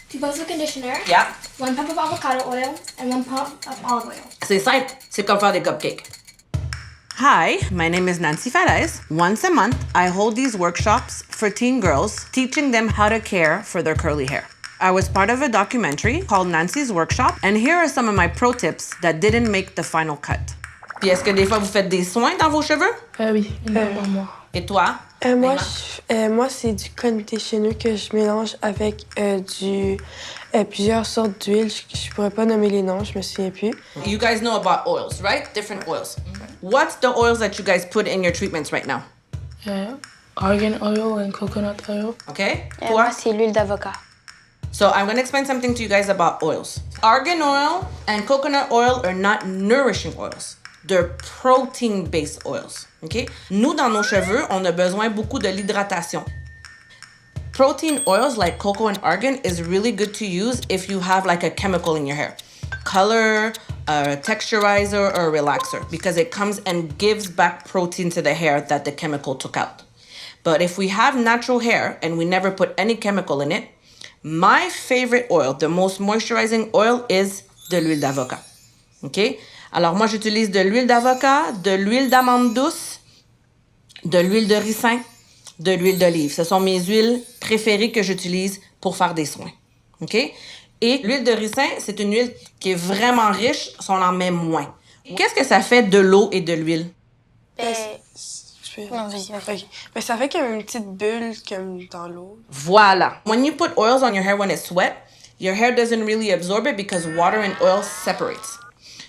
2 bowls of conditioner. Yeah. 1 pump of avocado oil and 1 pump of olive oil. C'est simple. C'est comme faire des cupcakes. Hi, my name is Nancy Falaise. Once a month, I hold these workshops for teen girls, teaching them how to care for their curly hair. I was part of a documentary called Nancy's Workshop, and here are some of my pro tips that didn't make the final cut. Puis est-ce que des fois vous faites des soins dans vos cheveux? Oui, par mois. Et toi? Moi, c'est du conditioner que je mélange avec plusieurs sortes d'huile. Je pourrais pas nommer les noms, je me souviens plus. You guys know about oils, right? Different oils. What's the oils that you guys put in your treatments right now? Argan oil and coconut oil. Okay? Moi, c'est l'huile d'avocat. So I'm going to explain something to you guys about oils. Argan oil and coconut oil are not nourishing oils. They're protein-based oils. Okay? Nous, dans nos cheveux, on a besoin beaucoup de l'hydratation. Protein oils like cocoa and argan is really good to use if you have like a chemical in your hair. Color, a texturizer, or a relaxer, because it comes and gives back protein to the hair that the chemical took out. But if we have natural hair and we never put any chemical in it, my favorite oil, the most moisturizing oil, is de l'huile d'avocat. Okay? Alors moi, j'utilise de l'huile d'avocat, de l'huile d'amande douce, de l'huile de ricin, de l'huile d'olive. Ce sont mes huiles préférées que j'utilise pour faire des soins. OK? Et l'huile de ricin, c'est une huile qui est vraiment riche, si on en met moins. Qu'est-ce que ça fait de l'eau et de l'huile? Non, vas-y. Okay. Mais ça fait comme une petite bulle comme dans l'eau. Voilà. When you put oils on your hair when it's wet, your hair doesn't really absorb it because water and oil separates.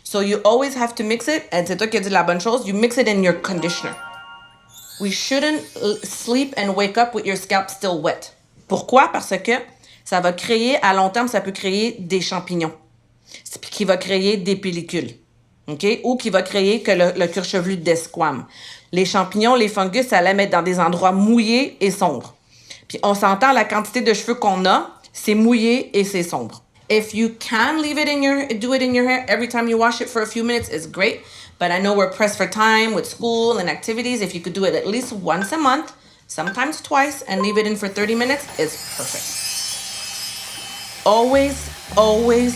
So you always have to mix it, and c'est toi qui as dit la bonne chose, you mix it in your conditioner. We shouldn't sleep and wake up with your scalp still wet. Pourquoi? Parce que ça va créer, à long terme, ça peut créer des champignons, qui va créer des pellicules, OK? Ou qui va créer que le cuir chevelu desquame. Les champignons, les fungus, ça les met dans des endroits mouillés et sombres. Puis on s'entend, la quantité de cheveux qu'on a, c'est mouillé et c'est sombre. If you can do it in your hair every time you wash it for a few minutes, it's great. But I know we're pressed for time with school and activities. If you could do it at least once a month, sometimes twice, and leave it in for 30 minutes, it's perfect. Always, always,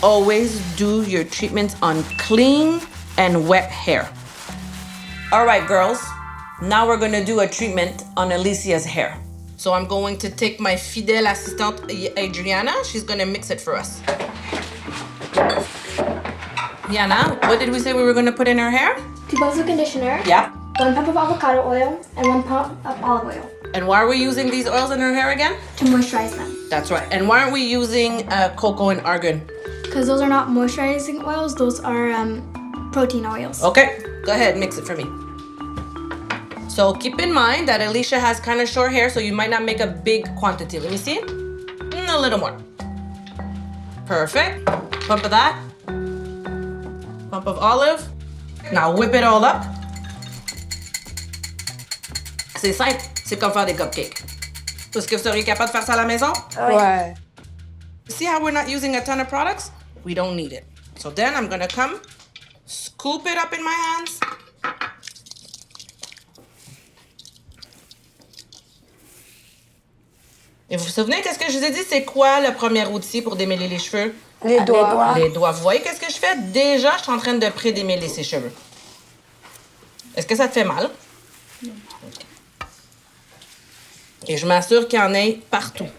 always do your treatments on clean and wet hair. All right, girls. Now we're going to do a treatment on Alicia's hair. So I'm going to take my fidèle assistante, Adriana. She's going to mix it for us. Yana, what did we say we were going to put in her hair? 2 bowls of conditioner. Yeah. 1 pump of avocado oil and 1 pump of olive oil. And why are we using these oils in her hair again? To moisturize them. That's right. And why aren't we using cocoa and argan? Because those are not moisturizing oils, those are protein oils. Okay, go ahead, mix it for me. So keep in mind that Alicia has kind of short hair, so you might not make a big quantity. Let me see. A little more. Perfect. Pump of that. Pump of olive. Now whip it all up. C'est simple, c'est comme faire des cupcakes. Est-ce que vous seriez capable de faire ça à la maison? Ouais. See how we're not using a ton of products? We don't need it. So then I'm gonna come, scoop it up in my hands. Et vous vous souvenez, qu'est-ce que je vous ai dit? C'est quoi le premier outil pour démêler les cheveux? Les doigts. Les doigts. Vous voyez qu'est-ce que je fais? Déjà, je suis en train de pré-démêler ses cheveux. Est-ce que ça te fait mal? Non. Okay. Et je m'assure qu'il y en ait partout.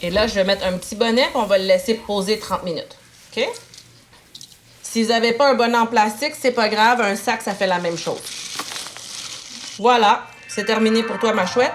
Et là, je vais mettre un petit bonnet et on va le laisser poser 30 minutes. OK? Si vous n'avez pas un bonnet en plastique, c'est pas grave. Un sac, ça fait la même chose. Voilà, c'est terminé pour toi, ma chouette.